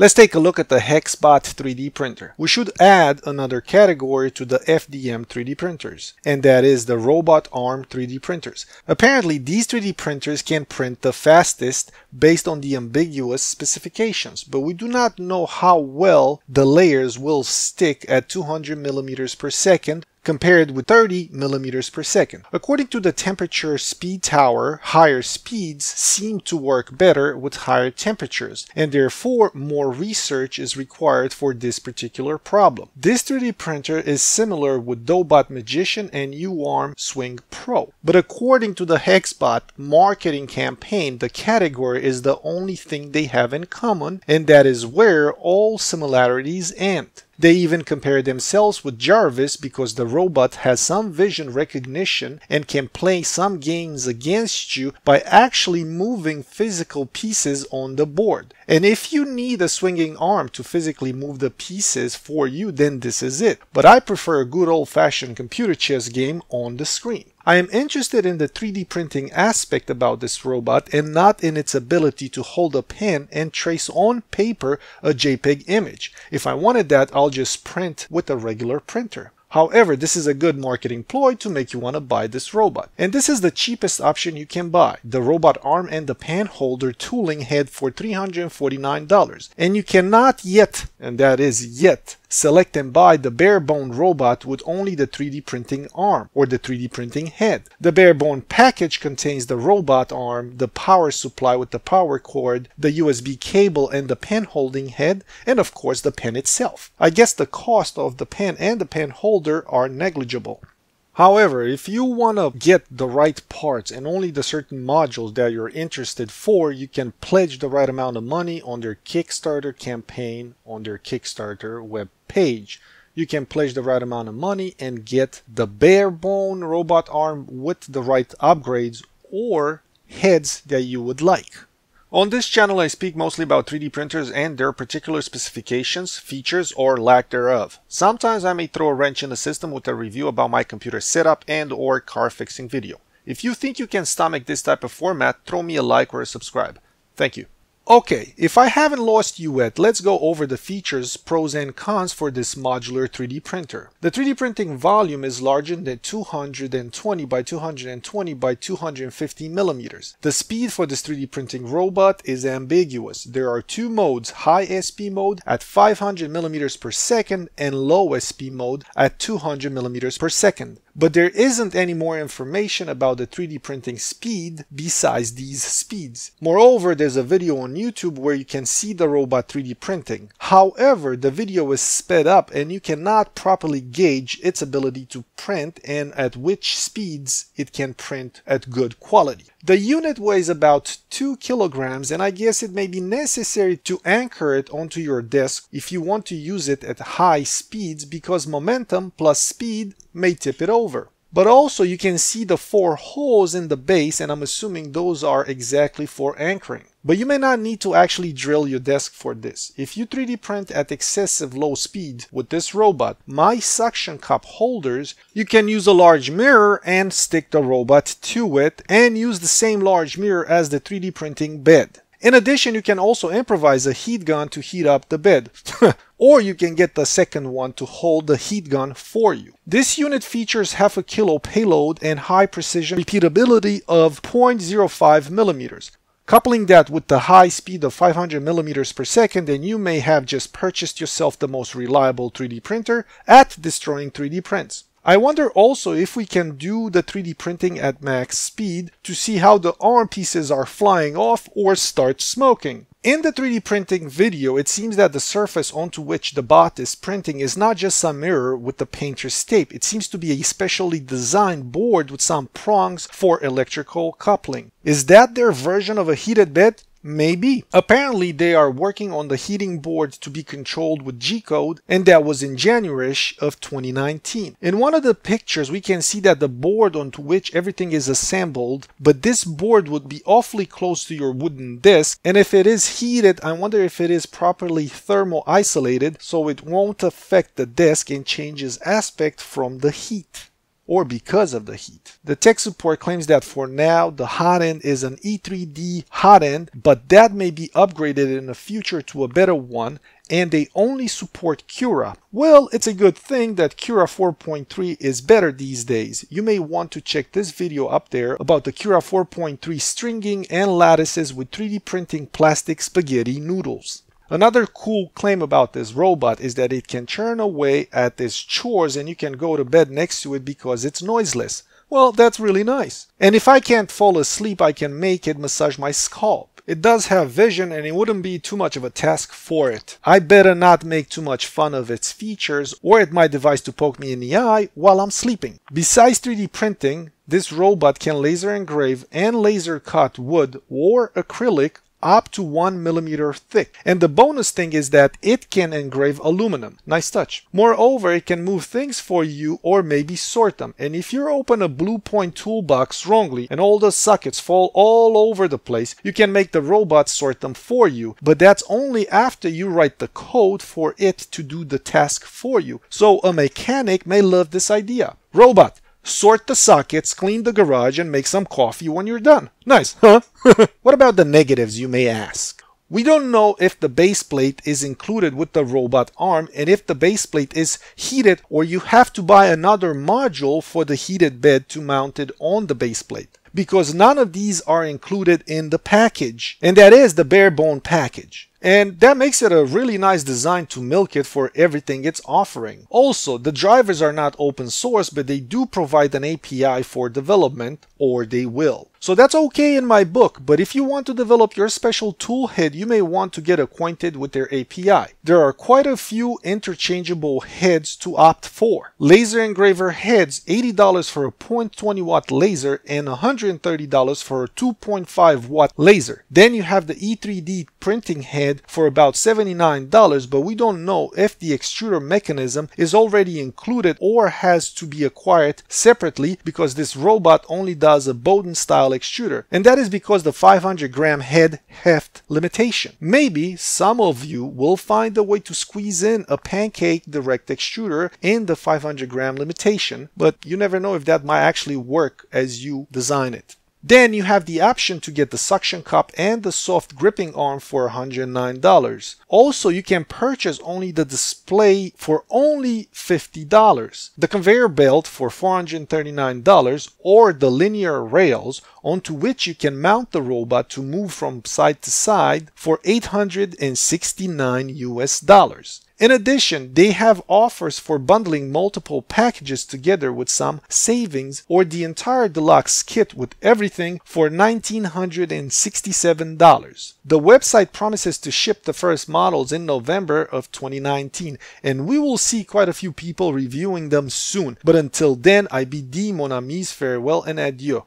Let's take a look at the Hexbot 3D printer. We should add another category to the FDM 3D printers, and that is the robot arm 3D printers. Apparently, these 3D printers can print the fastest based on the ambiguous specifications, but we do not know how well the layers will stick at 200 millimeters per second compared with 30 millimeters per second. According to the temperature speed tower, higher speeds seem to work better with higher temperatures, and therefore more research is required for this particular problem. This 3D printer is similar with Dobot Magician and UARM Swing Pro, but according to the Hexbot marketing campaign, the category is the only thing they have in common, and that is where all similarities end. They even compare themselves with Jarvis because the robot has some vision recognition and can play some games against you by actually moving physical pieces on the board. And if you need a swinging arm to physically move the pieces for you, then this is it. But I prefer a good old-fashioned computer chess game on the screen. I am interested in the 3D printing aspect about this robot and not in its ability to hold a pen and trace on paper a JPEG image. If I wanted that, I'll just print with a regular printer. However, this is a good marketing ploy to make you want to buy this robot. And this is the cheapest option you can buy. The robot arm and the pen holder tooling head for $349. And you cannot yet, and that is yet, select and buy the bare bone robot with only the 3D printing arm or the 3D printing head. The bare bone package contains the robot arm, the power supply with the power cord, the USB cable and the pen holding head, and of course the pen itself. I guess the cost of the pen and the pen holder are negligible. However, if you want to get the right parts and only the certain modules that you're interested for, you can pledge the right amount of money on their Kickstarter campaign on their Kickstarter web page. You can pledge the right amount of money and get the bare bone robot arm with the right upgrades or heads that you would like. On this channel, I speak mostly about 3D printers and their particular specifications, features, or lack thereof. Sometimes I may throw a wrench in the system with a review about my computer setup and or car fixing video. If you think you can stomach this type of format, throw me a like or a subscribe. Thank you. Okay, if I haven't lost you yet, let's go over the features, pros and cons for this modular 3D printer. The 3D printing volume is larger than 220 by 220 by 250 millimeters. The speed for this 3D printing robot is ambiguous. There are two modes, high SP mode at 500 millimeters per second and low SP mode at 200 millimeters per second. But there isn't any more information about the 3D printing speed besides these speeds. Moreover, there's a video on YouTube where you can see the robot 3D printing. However, the video is sped up and you cannot properly gauge its ability to print and at which speeds it can print at good quality. The unit weighs about 2 kilograms and I guess it may be necessary to anchor it onto your desk if you want to use it at high speeds because momentum plus speed may tip it over. But also you can see the 4 holes in the base and I'm assuming those are exactly for anchoring. But you may not need to actually drill your desk for this. If you 3D print at excessive low speed with this robot, my suction cup holders, you can use a large mirror and stick the robot to it and use the same large mirror as the 3D printing bed. In addition, you can also improvise a heat gun to heat up the bed. Or you can get the second one to hold the heat gun for you. This unit features half a kilo payload and high precision repeatability of 0.05 millimeters. Coupling that with the high speed of 500 millimeters per second, and you may have just purchased yourself the most reliable 3D printer at destroying 3D prints. I wonder also if we can do the 3D printing at max speed to see how the arm pieces are flying off or start smoking. In the 3D printing video, it seems that the surface onto which the bot is printing is not just some mirror with the painter's tape. It seems to be a specially designed board with some prongs for electrical coupling. Is that their version of a heated bed? Maybe. Apparently they are working on the heating board to be controlled with G-code, and that was in January-ish of 2019. In one of the pictures we can see that the board onto which everything is assembled, but this board would be awfully close to your wooden desk, and if it is heated, I wonder if it is properly thermo isolated so it won't affect the desk and change its aspect from the heat. or because of the heat. The tech support claims that for now the hot end is an E3D hot end, but that may be upgraded in the future to a better one, and they only support Cura. Well, it's a good thing that Cura 4.3 is better these days. You may want to check this video up there about the Cura 4.3 stringing and lattices with 3D printing plastic spaghetti noodles. Another cool claim about this robot is that it can churn away at its chores and you can go to bed next to it because it's noiseless. Well, that's really nice. And if I can't fall asleep, I can make it massage my scalp. It does have vision and it wouldn't be too much of a task for it. I better not make too much fun of its features or it might devise to poke me in the eye while I'm sleeping. Besides 3D printing, this robot can laser engrave and laser cut wood or acrylic up to 1 millimeter thick. And the bonus thing is that it can engrave aluminum. Nice touch. Moreover, it can move things for you or maybe sort them. And if you open a blue point toolbox wrongly and all the sockets fall all over the place, you can make the robot sort them for you. But that's only after you write the code for it to do the task for you. So a mechanic may love this idea. Robot, sort the sockets, clean the garage, and make some coffee when you're done. Nice, huh? What about the negatives, you may ask? We don't know if the base plate is included with the robot arm and if the base plate is heated or you have to buy another module for the heated bed to mount it on the base plate. Because none of these are included in the package, and that is the bare bone package. And that makes it a really nice design to milk it for everything it's offering. Also, the drivers are not open source, but they do provide an API for development, or they will. So that's okay in my book, but if you want to develop your special toolhead, you may want to get acquainted with their API. There are quite a few interchangeable heads to opt for. Laser engraver heads, $80 for a 0.20 watt laser and $130 for a 2.5 watt laser. Then you have the E3D printing head for about $79, but we don't know if the extruder mechanism is already included or has to be acquired separately because this robot only does a Bowden style extruder, and that is because the 500 gram head heft limitation. Maybe some of you will find a way to squeeze in a pancake direct extruder in the 500 gram limitation, but you never know if that might actually work as you design it. Then you have the option to get the suction cup and the soft gripping arm for $109. Also, you can purchase only the display for only $50, the conveyor belt for $439, or the linear rails onto which you can mount the robot to move from side to side for $869 US. In addition, they have offers for bundling multiple packages together with some savings, or the entire deluxe kit with everything for $1,967. The website promises to ship the first models in November of 2019, and we will see quite a few people reviewing them soon. But until then, I bid thee, mon amis, farewell and adieu.